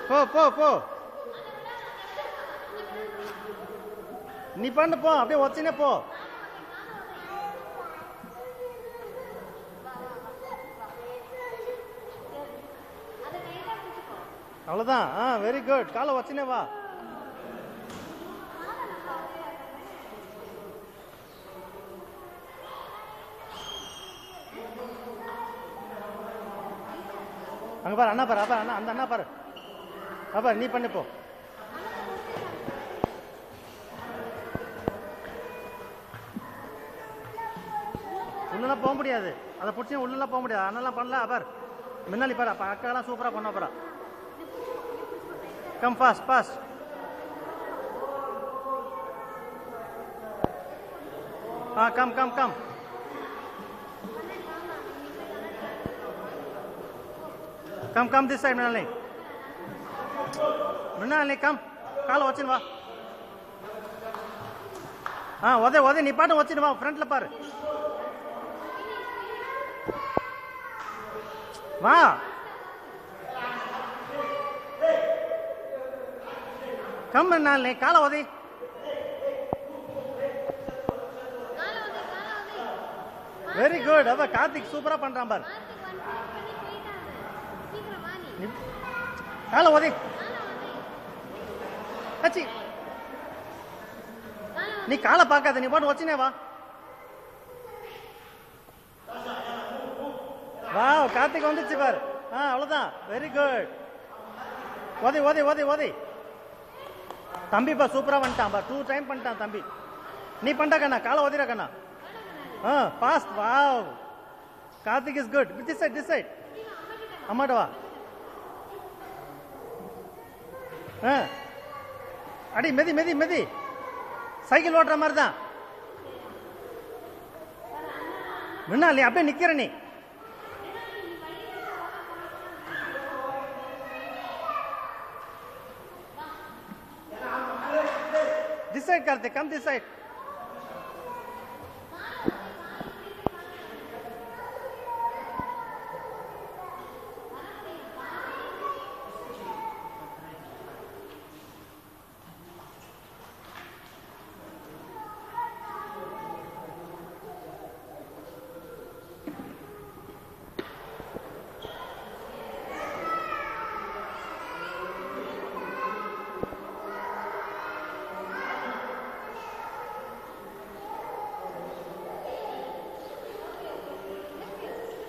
போ போ போ நீ பண்ணு போ அப்படியே வச்சுனே போ அவ்வளவுதான் வெரி குட் காலை வச்சுனே வா அங்க பாரு அண்ணா பாரு அப்பா அண்ணா அந்த அண்ணா பாரு அப்பா நீ பண்ணு போ உள்ளலாம் போக முடியாது அதை பிடிச்சி உள்ளலாம் போக முடியாது அண்ணெல்லாம் பண்ணல பாரு முன்னாடி பாரு அப்ப அக்காலாம் சூப்பரா பண்ண போறா come fast fast come come come come come this side முன்னாடி கம் காலை வச்சுன்னு வா உதய நீ பாட்டு வச்சுன்னு வா ஃப்ரண்ட்ல பாரு வா கம் நாள் காலை உதவி வெரி குட் அவ கார்த்திக் சூப்பரா பண்றான் பாரு காலை உதவி நீ காலை பார்க்காத நீ பாட்டு வச்சுனே வா வா கார்த்திக் வந்துச்சு பாரு அவ்வளவுதான் வெரி குட் ஓதி ஓதி ஓதி ஓதி தம்பி பா சூப்பரா பண்ணிட்டான் பா 2 டைம் பண்ணிட்டான் தம்பி நீ பண்ணா கண்ணா காலை ஓதிரா கண்ணா fast wow Karthik is good this side அம்மாட்ட வா அடி மெதி மெதி மெதி சைக்கிள் ஓட்டுற மாதிரி தான் முன்னாடி அப்படியே நிக்கிற நீ This side, Karthik. Come this side.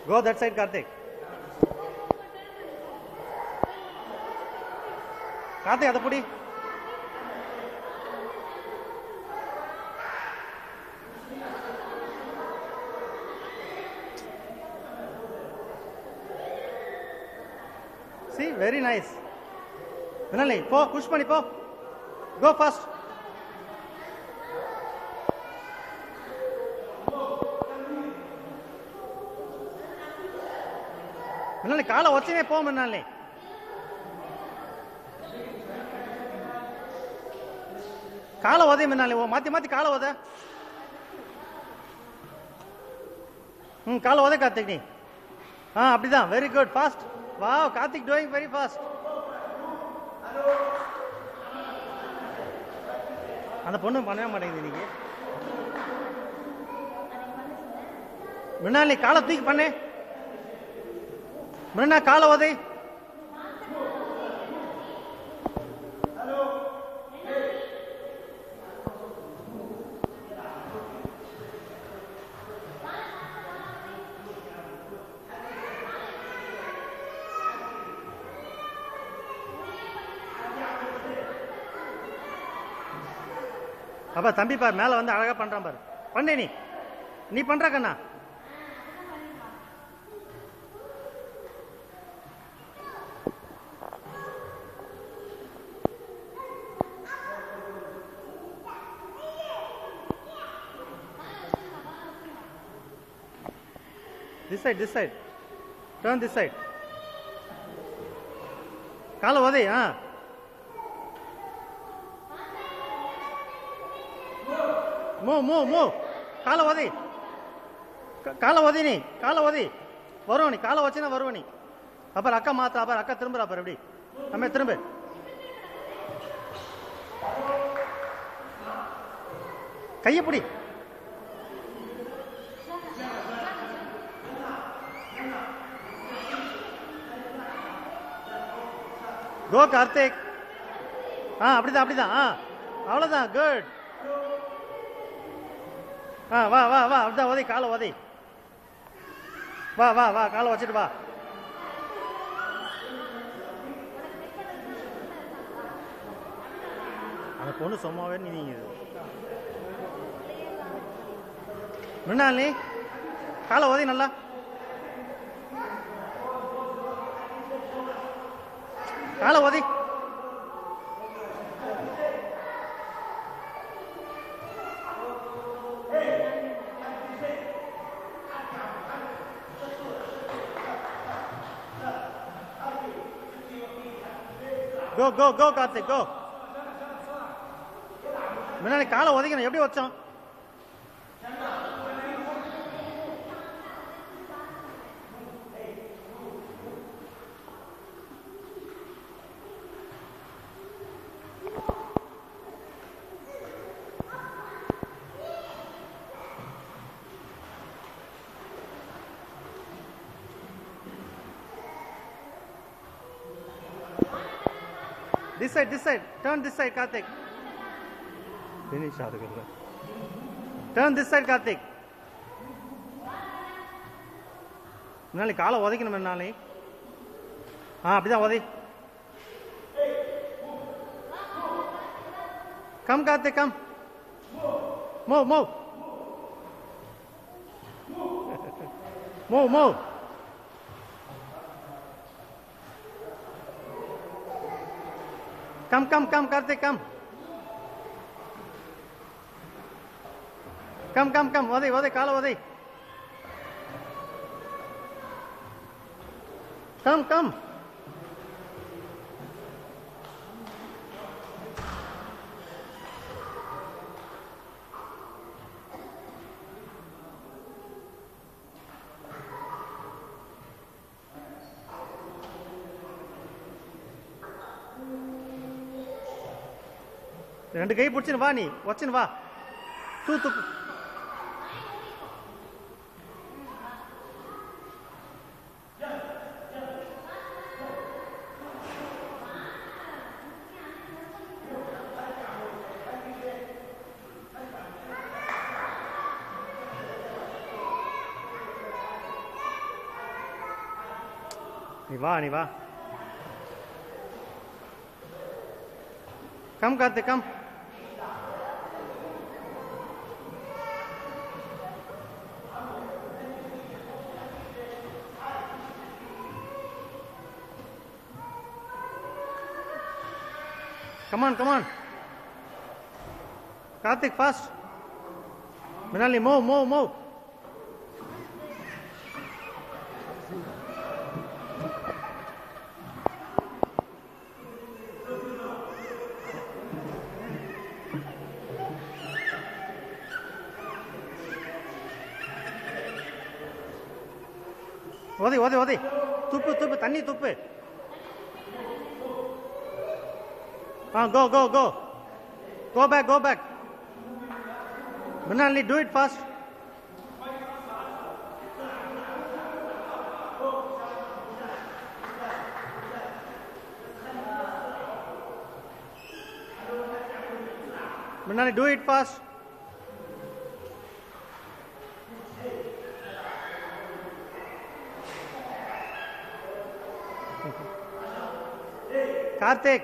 Go that side, Karthik. Karthik, ada pudi. See, very nice. Vinali, po, push pani, po. Go fast. முன்னாடி காலை வச்சுனே போ முன்னாடி காலை உதவி முன்னாடி மாத்தி மாத்தி காலை உத காலை உத கார்த்திக் நீ அப்படிதான் very good fast wow Karthik doing very fast அந்த பொண்ணு பண்ணவே மாட்டேங்குது இன்னைக்கு முன்னாடி காலை தூக்கி பண்ணு முன்னா காலை உதை அப்பா தம்பி பாரு மேல வந்து அழகா பண்றான் பாரு பண்ணே நீ பண்ற கண்ணா This side. Turn this side. Kala vade, Move. Kala vade. Kala vade ni. Varoni. Kala vachina varoni. Apar akka mata, apar akka thirumbra apar appadi. நம்ம திரும்ப. கையை பிடி. கோ கார்த்திக். அப்படிதான் அப்படிதான். அவ்வளவுதான். குட். வா வா வா. அப்படிதான் உதை, காலை உதை. வா வா வா, காலை வச்சுட்டு வா. அந்த பொண்ணு சும்மாவே நீங்க மிருணாலினி காலை உதை நல்லா. காலை உதை. கோ கோ கோ கார்த்திக் கோ. முன்னாடி காலை உதைக்கணும். எப்படி வச்சோம்? This side, this side. Turn this side, Karthik. Finish out. Turn this side, Karthik. முன்னாடி காலை உதைக்கணும். முன்னாடி அப்படிதான் உதை. Come Karthik come. Move, move. Move, move. Come, come, come, Karthik, come. Come, come, come. Vadai, vadai, kaala vadai. Come, come. ரெண்டு கை பிடிச்சின்னு வா. நீ வச்சுன்னு வா. தூத்து. நீ வா, நீ வா. Come Karthik come. Come on, come on. Karthik, fast. Minali, move, move, move. Odi, odi, odi. Tupu, tupu, tanni tupu. Go, go, go. Go back, go back. Minali, do it fast. Minali, do it fast. Karthik.